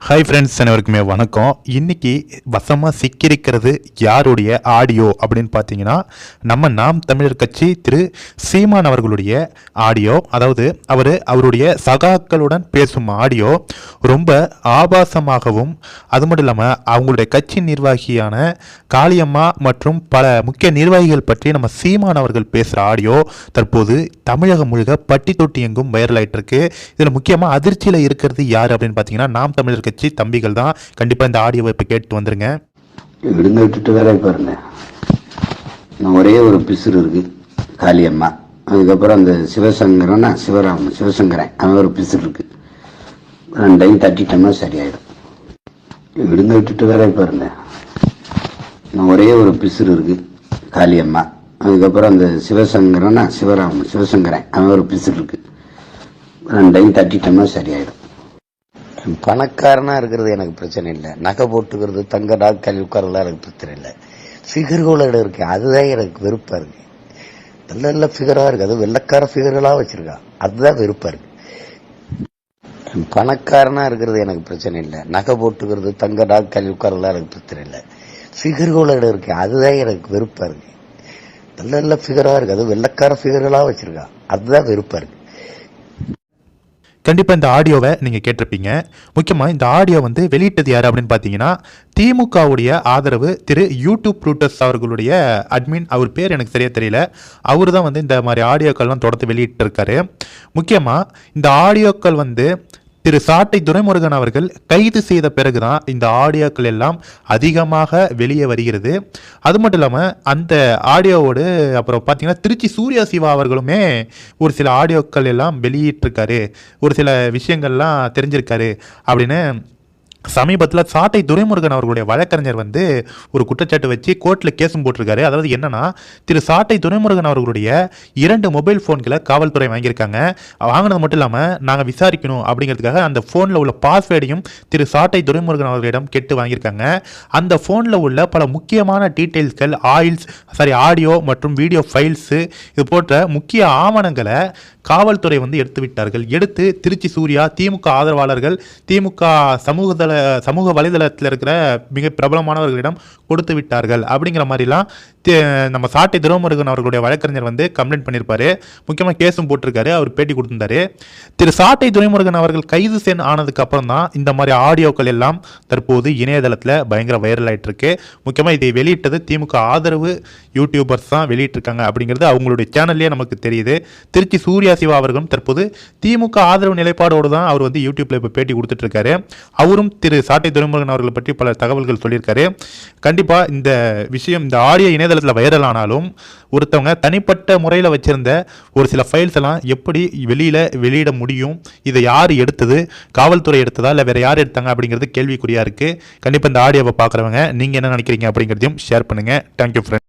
Hi friends, அனைவருக்குமே வணக்கம். இன்றைக்கி வசமாக சிக்கியிருக்கிறது யாருடைய ஆடியோ அப்படின்னு பார்த்தீங்கன்னா, நம்ம நாம் தமிழர் கட்சி திரு சீமான் அவர்களுடைய ஆடியோ. அதாவது அவருடைய சகாக்களுடன் பேசும் ஆடியோ ரொம்ப ஆபாசமாகவும், அது மட்டும் இல்லாமல் அவங்களுடைய கட்சி நிர்வாகியான காளியம்மா மற்றும் பல முக்கிய நிர்வாகிகள் பற்றி நம்ம சீமான் அவர்கள் பேசுகிற ஆடியோ தற்போது தமிழகம் முழுக்க பட்டி தொட்டி எங்கும் வைரல் ஆகிட்டு இருக்கு. இதில் முக்கியமாக அதிர்ச்சியில் இருக்கிறது யார் அப்படின்னு பார்த்தீங்கன்னா, நாம் தமிழர் கட்சி தம்பிகள் தான். கண்டிப்பா இந்த ஆடியோவை இப்ப கேட்டு வந்துருங்க. விடுங்க, விட்டுட்டு வேற பாருங்க. ஒரே ஒரு பிசுறு இருக்கு, காளியம்மா. அதுக்கப்புறம் அந்த சிவசங்கரன் அவன் ஒரு பிசுறு இருக்கு. ரெண்டையும் தட்டிட்டோம்னா சரியாயிடும். விடுங்க, விட்டுட்டு வேற பாருங்க. ஒரே ஒரு பிசுறு இருக்கு, காளியம்மா. அதுக்கப்புறம் அந்த சிவசங்கரன் அவன் ஒரு பிசுறு இருக்கு. ரெண்டையும் தட்டிட்டோம்னா சரியாயிடும். பணக்காரனா இருக்கிறது எனக்கு பிரச்சனை இல்லை, நகை போட்டுக்கிறது, தங்க டாக்கல் உட்காரலாம் எனக்கு பிரச்சனை இல்லை. ஃபிகர்களோட இருக்கு, அதுதான் எனக்கு வெறுப்பா இருக்கு. நல்ல நல்ல ஃபிகரா இருக்கு, அது வெள்ளக்கார ஃபிகர்களா வச்சிருக்கா, அதுதான் வெறுப்பா இருக்கு. பணக்காரனா இருக்கிறது எனக்கு பிரச்சனை இல்லை, நகை போட்டுக்கிறது, தங்க டாக்கல் உட்காரலாம் எனக்கு பிரச்சனை இல்லை. ஃபிகர்களோட இருக்கு, அதுதான் எனக்கு வெறுப்பா இருக்கு. நல்ல நல்ல ஃபிகரா இருக்கு, அது வெள்ளக்கார ஃபிகர்களா வச்சிருக்கா, அதுதான் வெறுப்பா இருக்கு. கண்டிப்பாக இந்த ஆடியோவை நீங்கள் கேட்டிருப்பீங்க. முக்கியமாக இந்த ஆடியோ வெளியிட்டது யார் அப்படின்னு பார்த்தீங்கன்னா, திமுகவுடைய ஆதரவு திரு யூடியூப் ப்ரூட்டஸ் அவர்களுடைய அட்மின். அவர் பேர் எனக்கு சரியாக தெரியல. அவர் தான் இந்த மாதிரி ஆடியோக்கள்லாம் தொடர்ந்து வெளியிட்டிருக்காரு. முக்கியமாக இந்த ஆடியோக்கள் திரு சாட்டை துரைமுருகன் அவர்கள் கைது செய்த பிறகுதான் இந்த ஆடியோக்கள் எல்லாம் அதிகமாக வெளியே வருகிறது. அது மட்டும் இல்லாமல் அந்த ஆடியோவோடு அப்புறம் பார்த்தீங்கன்னா திருச்சி சூர்யா சிவா அவர்களுமே ஒரு சில ஆடியோக்கள் எல்லாம் வெளியிட்டிருக்காரு, ஒரு சில விஷயங்கள்லாம் தெரிஞ்சிருக்காரு அப்படின்னு சமீபத்தில் சாட்டை துரைமுருகன் அவர்களுடைய வழக்கறிஞர் ஒரு குற்றச்சாட்டு வச்சு கோர்ட்டில் கேஸும் போட்டிருக்காரு. அதாவது என்னன்னா, திரு சாட்டை துரைமுருகன் அவர்களுடைய 2 மொபைல் ஃபோன்களை காவல்துறை வாங்கியிருக்காங்க. வாங்கினது மட்டும் இல்லாமல் நாங்கள் விசாரிக்கணும் அப்படிங்கிறதுக்காக அந்த ஃபோனில் உள்ள பாஸ்வேர்டையும் திரு சாட்டை துரைமுருகன் அவர்களிடம் கேட்டு வாங்கியிருக்காங்க. அந்த ஃபோனில் உள்ள பல முக்கியமான டீட்டெயில்ஸ்கள், ஆடியோ மற்றும் வீடியோ ஃபைல்ஸு, இது போன்ற முக்கிய ஆவணங்களை காவல்துறை எடுத்து விட்டார்கள். எடுத்து திருச்சி சூர்யா, திமுக ஆதரவாளர்கள், திமுக சமூக வலைதளத்தில் இருக்கிற மிக பிரபலமானவர்களிடம் கொடுத்து விட்டார்கள் அப்படிங்கிற மாதிரிலாம் நம்ம சாட்டை துரைமுருகன் அவர்களுடைய வழக்கறிஞர் கம்ப்ளைண்ட் பண்ணியிருப்பாரு. முக்கியமாக கேஸும் போட்டிருக்காரு, அவர் பேட்டி கொடுத்திருந்தாரு. திரு சாட்டை துரைமுருகன் அவர்கள் கைது ஆனதுக்கு அப்புறம் தான் இந்த மாதிரி ஆடியோக்கள் எல்லாம் தற்போது இணையதளத்தில் பயங்கர வைரல் ஆகிட்டு இருக்கு. முக்கியமாக இதை வெளியிட்டது திமுக ஆதரவு யூடியூபர்ஸ் தான் வெளியிட்டிருக்காங்க அப்படிங்கிறது அவங்களுடைய சேனல்லே நமக்கு தெரியுது. திருச்சி சூர்யா சிவா அவர்களும் தற்போது திமுக ஆதரவு நிலைப்பாடோடு தான் அவர் யூடியூப்ல இப்போ பேட்டி கொடுத்துட்டு இருக்காரு. அவரும் திரு சாட்டை துரைமுருகன் அவர்களை பற்றி பல தகவல்கள் சொல்லியிருக்காரு. கண்டிப்பா இந்த விஷயம், இந்த ஆடியோ இணையதளத்தில் வைரல் ஆனாலும் ஒருத்தவங்க தனிப்பட்ட முறையில் வச்சிருந்த ஒரு சில ஃபைல்ஸ் எல்லாம் எப்படி வெளியிட முடியும்? இதை யார் எடுத்தது? காவல்துறை எடுத்ததா இல்லை வேற யார் எடுத்தாங்க அப்படிங்கிறது கேள்விக்குறியா இருக்கு. கண்டிப்பா இந்த ஆடியோவை பார்க்குறவங்க நீங்க என்ன நினைக்கிறீங்க அப்படிங்கிறதையும் ஷேர் பண்ணுங்க. Thank you friend.